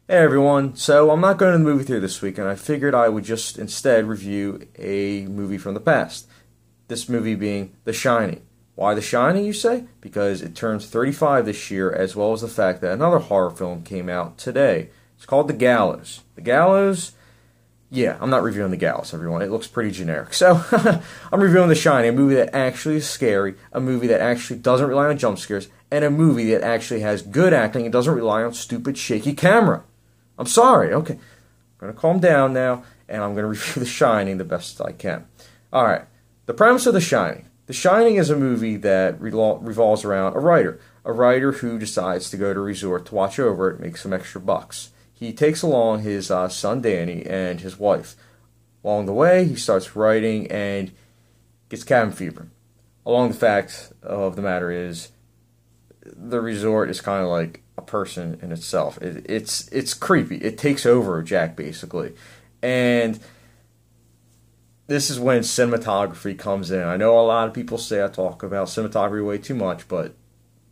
Hey everyone, so I'm not going to the movie theater this week, and I figured I would just instead review a movie from the past. This movie being The Shining. Why The Shining, you say? Because it turns 35 this year, as well as the fact that another horror film came out today. It's called The Gallows. The Gallows? Yeah, I'm not reviewing The Gallows, everyone. It looks pretty generic. So, I'm reviewing The Shining, a movie that actually is scary, a movie that actually doesn't rely on jump scares, and a movie that actually has good acting and doesn't rely on stupid, shaky camera. I'm sorry, okay. I'm going to calm down now, and I'm going to review The Shining the best I can. Alright, the premise of The Shining. The Shining is a movie that revolves around a writer who decides to go to a resort to watch over it, make some extra bucks. He takes along his son Danny and his wife. Along the way, he starts writing and gets cabin fever. Along the fact of the matter is, the resort is kind of like a person in itself. It's creepy. It takes over Jack, basically. And this is when cinematography comes in. I know a lot of people say I talk about cinematography way too much, but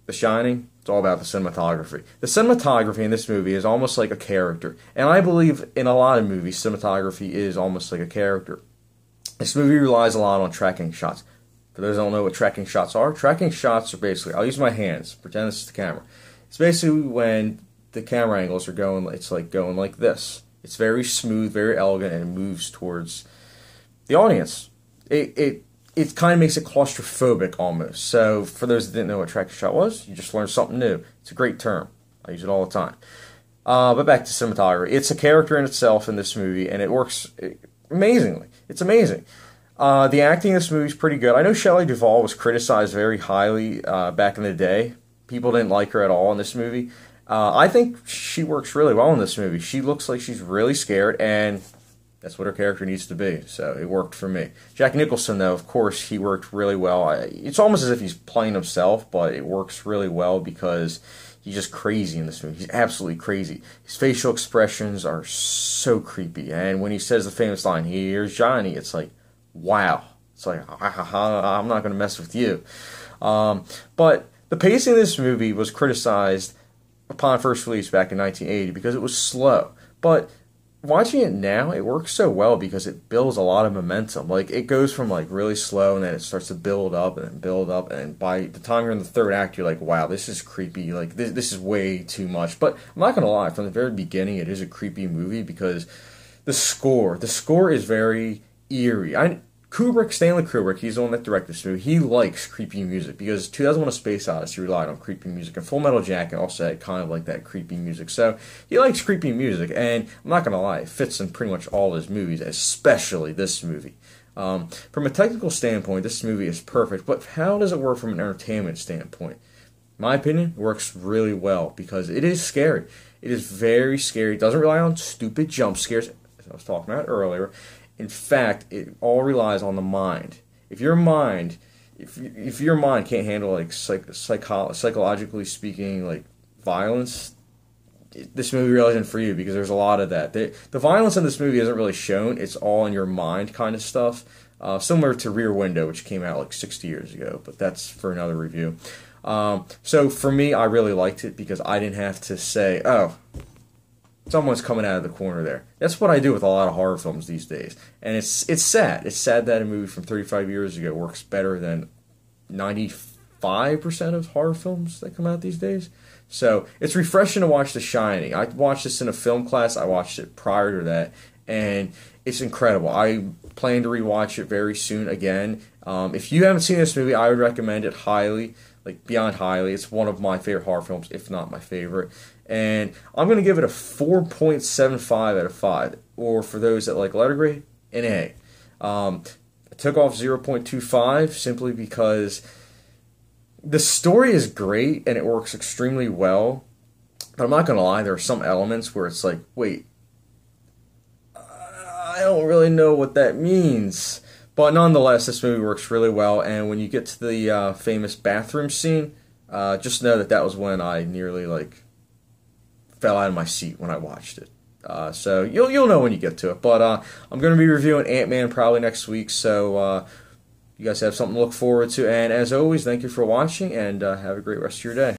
The Shining, it's all about the cinematography. The cinematography in this movie is almost like a character. And I believe in a lot of movies, cinematography is almost like a character. This movie relies a lot on tracking shots. For those who don't know what tracking shots are basically, I'll use my hands, pretend this is the camera. It's basically when the camera angles are going, it's like going like this. It's very smooth, very elegant, and it moves towards the audience. It kind of makes it claustrophobic almost. So for those that didn't know what tracking shot was, you just learned something new. It's a great term. I use it all the time. But back to cinematography. It's a character in itself in this movie, and it works amazingly. It's amazing. The acting in this movie is pretty good. I know Shelley Duvall was criticized very highly back in the day. People didn't like her at all in this movie. I think she works really well in this movie. She looks like she's really scared, and that's what her character needs to be. So it worked for me. Jack Nicholson, though, of course, he worked really well. It's almost as if he's playing himself, but it works really well because he's just crazy in this movie. He's absolutely crazy. His facial expressions are so creepy. And when he says the famous line, "Here's Johnny," it's like, wow. It's like, I'm not going to mess with you. But the pacing of this movie was criticized upon first release back in 1980 because it was slow. But watching it now, it works so well because it builds a lot of momentum. Like, it goes from, like, really slow, and then it starts to build up, and by the time you're in the third act, you're like, wow, this is creepy. Like, this is way too much. But I'm not going to lie, from the very beginning, it is a creepy movie because the score is very eerie. Stanley Kubrick, he's the one that directed this movie. He likes creepy music because 2001: A Space Odyssey relied on creepy music, and Full Metal Jacket also had kind of like that creepy music. So he likes creepy music, and I'm not gonna lie, it fits in pretty much all his movies, especially this movie. From a technical standpoint, this movie is perfect, but how does it work from an entertainment standpoint? In my opinion, it works really well because it is scary. It is very scary. It doesn't rely on stupid jump scares, as I was talking about earlier. In fact, it all relies on the mind. If your mind can't handle, like, psychologically speaking, like, violence, this movie really isn't for you because there's a lot of that. The violence in this movie isn't really shown. It's all in your mind kind of stuff. Similar to Rear Window, which came out like 60 years ago, but that's for another review. So for me, I really liked it because I didn't have to say, oh, someone's coming out of the corner there. That's what I do with a lot of horror films these days. And it's sad. It's sad that a movie from 35 years ago works better than 95% of horror films that come out these days. So it's refreshing to watch The Shining. I watched this in a film class. I watched it prior to that. And it's incredible. I plan to rewatch it very soon again. If you haven't seen this movie, I would recommend it highly. Like, beyond highly. It's one of my favorite horror films, if not my favorite. And I'm going to give it a 4.75 out of 5. Or for those that like letter grade, an A. I took off 0.25 simply because the story is great and it works extremely well. But I'm not going to lie, there are some elements where it's like, wait, I don't really know what that means. But nonetheless, this movie works really well, and when you get to the famous bathroom scene, just know that was when I nearly, like, fell out of my seat when I watched it. So you'll know when you get to it. But I'm going to be reviewing Ant-Man probably next week, so you guys have something to look forward to. And as always, thank you for watching, and have a great rest of your day.